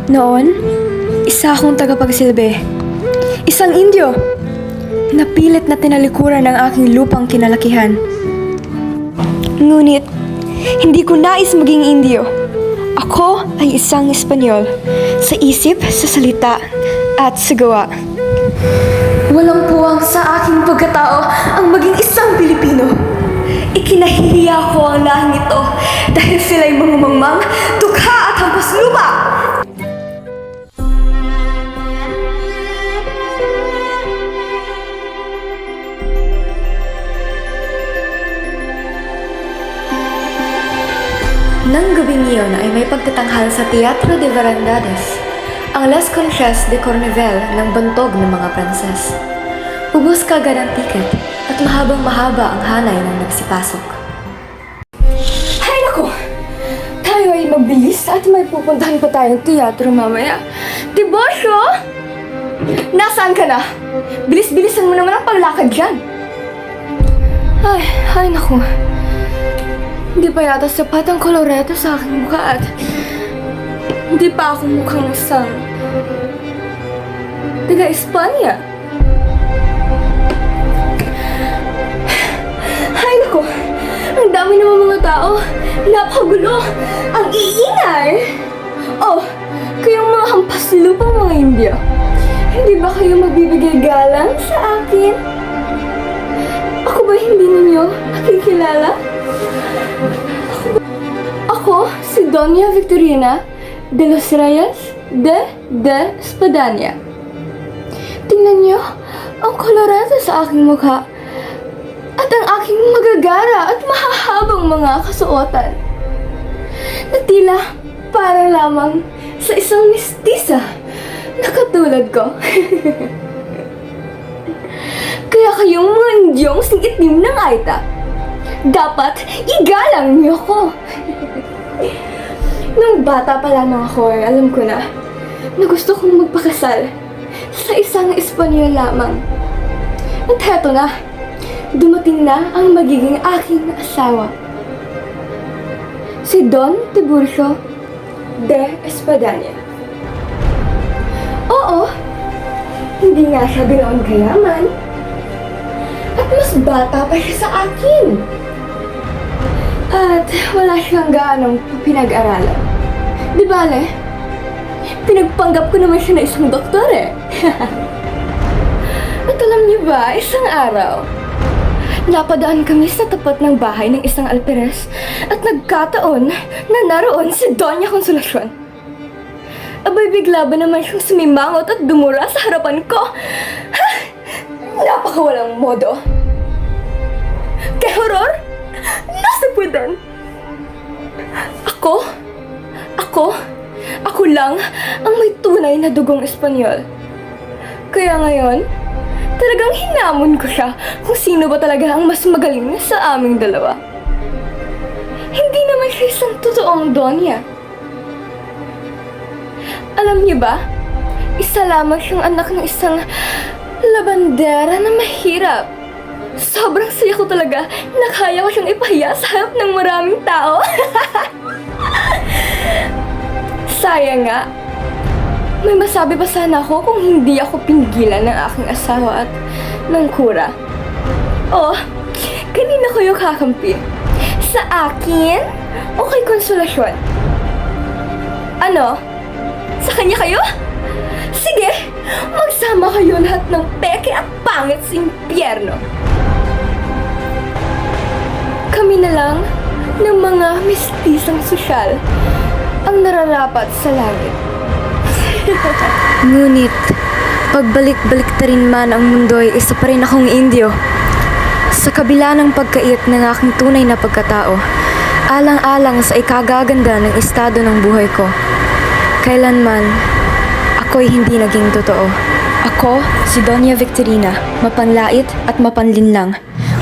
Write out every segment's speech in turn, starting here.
Noon, isa akong tagapagsilbi. Isang Indio. Napilit na tinalikuran ng aking lupang kinalakihan. Ngunit, hindi ko nais maging Indio. Ako ay isang Espanyol. Sa isip, sa salita, at sa gawa. Walang puwang sa aking pagkatao ang maging isang Pilipino. Ikinahihiya ko ang lahing ito dahil sila'y mga mangmang, dukha at hampas lupa! Nang gabing iyon ay may pagtatanghal sa Teatro de Verandades, ang Las Conchas de Cornevel ng bantog ng mga Pranses. Ubus kagad ang tiket at mahabang-mahaba ang hanay ng nagsipasok. Hay naku! Tayo ay mabilis at may pupuntahan pa tayong teatro mamaya. Tibosyo! Nasaan ka na? Bilis-bilisan mo naman ang paglakad dyan. Ay naku. Hindi pa yata sapat ang koloreto sa aking mukha at hindi pa ako mukhang isang taga-Espanya. Ay naku, ang dami naman mga tao. Napakagulo. Ang iingay. Oh, kayong mga hampas lupa mga India. Hindi ba kayo magbibigay galang sa akin? Ako ba hindi ninyo nakikilala? Ako si Doña Victorina de los Reyes de Espadanya. Tingnan niyo ang koloreto sa aking mukha at ang aking magagara at mahahabang mga kasuotan na tila para lamang sa isang mistisa na katulad ko. Kaya kayong mga Indiyong sing-itim ng Aita, dapat igalang niyo ko. Nung bata pa lamang ako, alam ko na gusto kong magpakasal sa isang Espanyol lamang. At heto na, dumating na ang magiging aking asawa. Si Don Tiburcio de Espadanya. Oo, hindi nga siya ganoon kayaman. At mas bata pa siya sa akin. At wala siyang gaanong pinag-aralan. Di bale, pinagpanggap ko naman siya na isang doktor eh. At alam niyo ba, isang araw, napadaan kami sa tapat ng bahay ng isang alperes at nagkataon na naroon si Doña Consolacion. Abay, bigla ba naman siyang sumimangot at dumura sa harapan ko? Ha? Napakawalang modo. Kay horror? Nasa puwedan. Ako lang ang may tunay na dugong Espanyol. Kaya ngayon, talagang hinamon ko siya kung sino ba talaga ang mas magaling sa aming dalawa. Hindi naman siya isang totoong Donya. Alam niyo ba, isa lamang siyang anak ng isang labandera na mahirap. Sobrang saya ko talaga na kaya ko siyang ipahiya sa harap ng maraming tao. Sayang nga. May masabi pa sana ako kung hindi ako pinigilan ng aking asawa at ng kura. Oh, kanina ko yung kakampi. Sa akin o kay Consolacion? Ano? Sa kanya kayo? Sige, magsama kayo lahat ng peke at pangit sa impyerno. Kami na lang ng mga mistisang sosyal ang nararapat sa langit. Ngunit, pagbalik-balik ta rin man ang mundo'y isa pa rin akong Indio. Sa kabila ng pagkait ng aking tunay na pagkatao, alang-alang sa ikagaganda ng estado ng buhay ko, kailanman, ako'y hindi naging totoo. Ako, si Doña Victorina, mapanlait at mapanlinlang.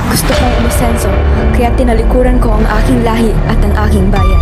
Gusto kong umasenso, kaya tinalikuran ko ang aking lahi at ang aking bayan.